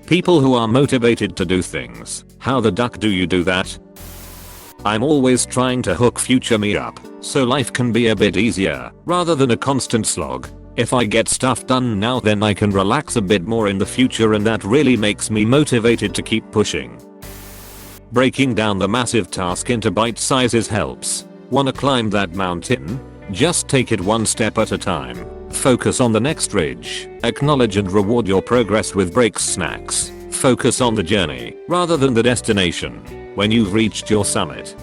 People who are motivated to do things. How the duck do you do that? I'm always trying to hook future me up, so life can be a bit easier, rather than a constant slog. If I get stuff done now, then I can relax a bit more in the future, and that really makes me motivated to keep pushing. Breaking down the massive task into bite sizes helps. Wanna climb that mountain? Just take it one step at a time. Focus on the next ridge. Acknowledge and reward your progress with breaks, snacks. Focus on the journey rather than the destination. When you've reached your summit,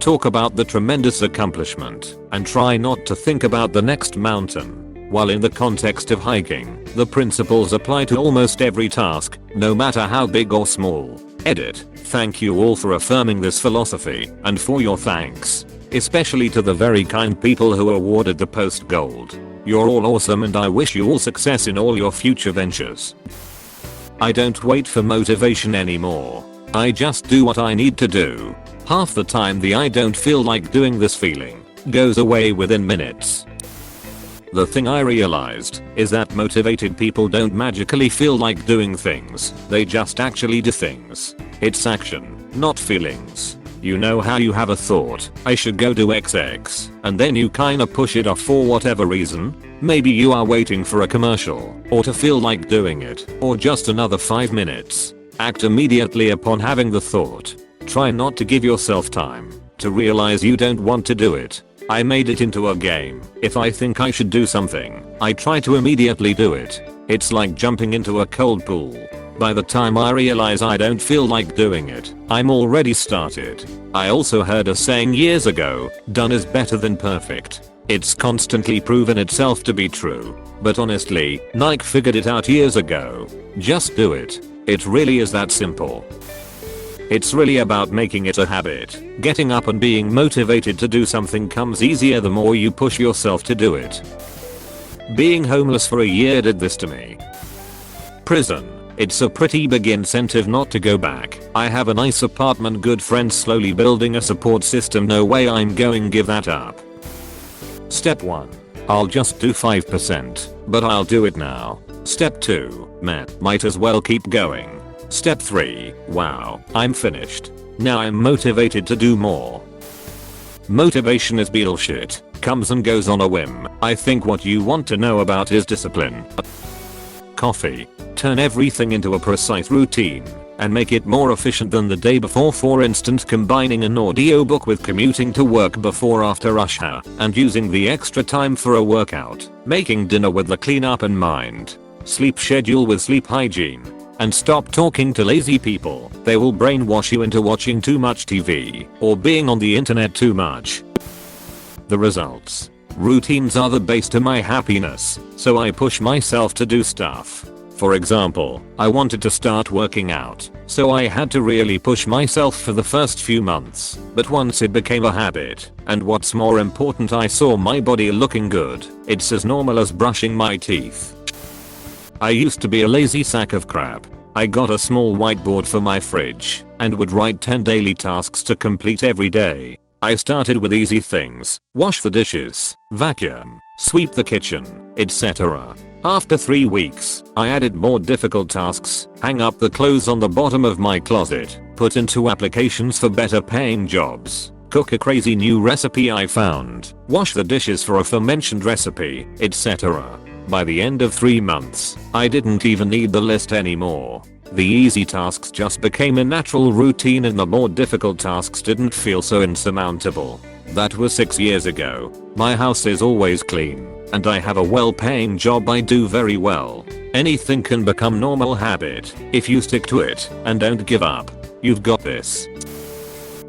talk about the tremendous accomplishment and try not to think about the next mountain. While in the context of hiking, the principles apply to almost every task, no matter how big or small. Edit. Thank you all for affirming this philosophy and for your thanks, especially to the very kind people who awarded the post gold. You're all awesome, and I wish you all success in all your future ventures. I don't wait for motivation anymore. I just do what I need to do. Half the time the I don't feel like doing this feeling goes away within minutes. The thing I realized is that motivated people don't magically feel like doing things, they just actually do things. It's action, not feelings. You know how you have a thought, I should go do XX, and then you kinda push it off for whatever reason? Maybe you are waiting for a commercial, or to feel like doing it, or just another 5 minutes. Act immediately upon having the thought. Try not to give yourself time to realize you don't want to do it. I made it into a game. If I think I should do something, I try to immediately do it. It's like jumping into a cold pool. By the time I realize I don't feel like doing it, I'm already started. I also heard a saying years ago, done is better than perfect. It's constantly proven itself to be true. But honestly, Nike figured it out years ago. Just do it. It really is that simple. It's really about making it a habit. Getting up and being motivated to do something comes easier the more you push yourself to do it. Being homeless for a year did this to me. Prison. It's a pretty big incentive not to go back. I have a nice apartment, good friends, slowly building a support system. No way I'm going give that up. Step 1. I'll just do 5%, but I'll do it now. Step 2. Man, might as well keep going. Step 3. Wow, I'm finished. Now I'm motivated to do more. Motivation is bullshit. Comes and goes on a whim. I think what you want to know about is discipline. Coffee. Turn everything into a precise routine and make it more efficient than the day before. For instance, combining an audiobook with commuting to work before after rush hour and using the extra time for a workout. Making dinner with the cleanup in mind. Sleep schedule with sleep hygiene. And stop talking to lazy people. They will brainwash you into watching too much TV or being on the internet too much. The results. Routines are the base to my happiness, so I push myself to do stuff. For example, I wanted to start working out, so I had to really push myself for the first few months. But once it became a habit, and what's more important, I saw my body looking good. It's as normal as brushing my teeth. I used to be a lazy sack of crap. I got a small whiteboard for my fridge and would write 10 daily tasks to complete every day. I started with easy things: wash the dishes, vacuum, sweep the kitchen, etc. After 3 weeks, I added more difficult tasks: hang up the clothes on the bottom of my closet, put into applications for better paying jobs, cook a crazy new recipe I found, wash the dishes for aforementioned recipe, etc. By the end of 3 months, I didn't even need the list anymore. The easy tasks just became a natural routine and the more difficult tasks didn't feel so insurmountable. That was 6 years ago. My house is always clean, and I have a well-paying job I do very well. Anything can become normal habit if you stick to it and don't give up. You've got this.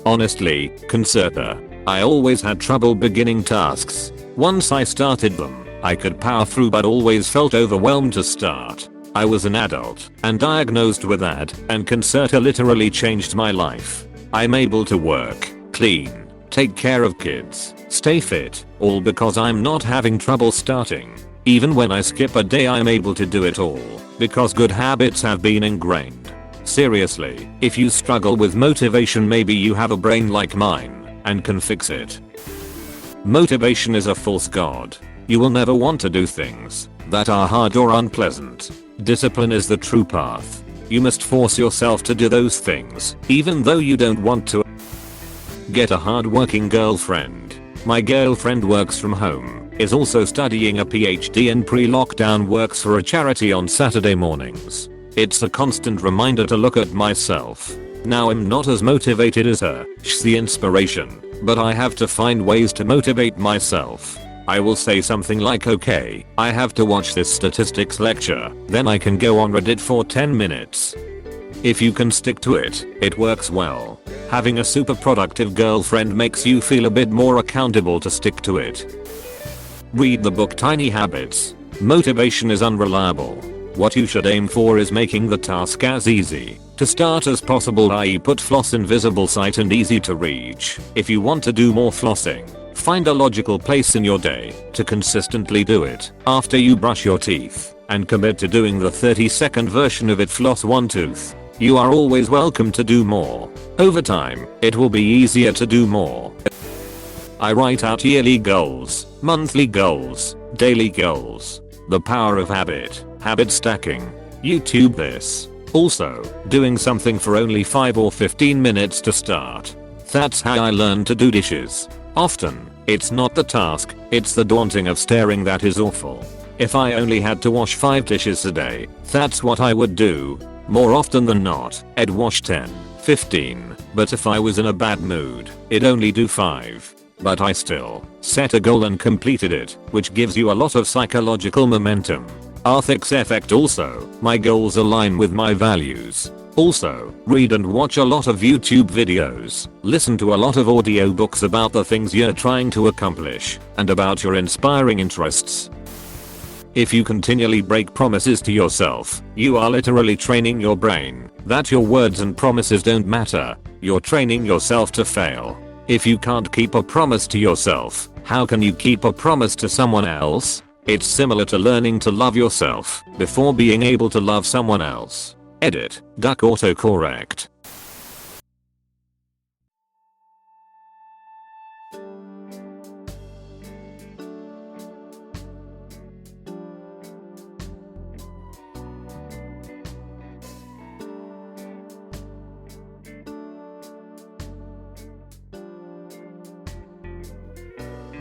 Honestly, consider. I always had trouble beginning tasks. Once I started them, I could power through, but always felt overwhelmed to start. I was an adult and diagnosed with that, and Concerta literally changed my life. I'm able to work, clean, take care of kids, stay fit, all because I'm not having trouble starting. Even when I skip a day, I'm able to do it all because good habits have been ingrained. Seriously, if you struggle with motivation, maybe you have a brain like mine and can fix it. Motivation is a false god. You will never want to do things that are hard or unpleasant. Discipline is the true path. You must force yourself to do those things, even though you don't want to. Get a hard-working girlfriend. My girlfriend works from home, is also studying a PhD and pre-lockdown works for a charity on Saturday mornings. It's a constant reminder to look at myself. Now I'm not as motivated as her, she's the inspiration, but I have to find ways to motivate myself. I will say something like, okay, I have to watch this statistics lecture, then I can go on Reddit for 10 minutes. If you can stick to it, it works well. Having a super productive girlfriend makes you feel a bit more accountable to stick to it. Read the book Tiny Habits. Motivation is unreliable. What you should aim for is making the task as easy to start as possible, i.e. put floss in visible sight and easy to reach. If you want to do more flossing, find a logical place in your day to consistently do it after you brush your teeth and commit to doing the 30-second version of it. Floss one tooth. You are always welcome to do more. Over time, it will be easier to do more. I write out yearly goals, monthly goals, daily goals. The power of habit, habit stacking. YouTube this. Also, doing something for only 5 or 15 minutes to start. That's how I learned to do dishes. Often, it's not the task, it's the daunting of staring that is awful. If I only had to wash 5 dishes a day, that's what I would do. More often than not, I'd wash 10, 15, but if I was in a bad mood, I'd only do 5. But I still set a goal and completed it, which gives you a lot of psychological momentum. Ethics effect also, my goals align with my values. Also, read and watch a lot of YouTube videos, listen to a lot of audiobooks about the things you're trying to accomplish, and about your inspiring interests. If you continually break promises to yourself, you are literally training your brain that your words and promises don't matter. You're training yourself to fail. If you can't keep a promise to yourself, how can you keep a promise to someone else? It's similar to learning to love yourself before being able to love someone else. Edit, duck autocorrect.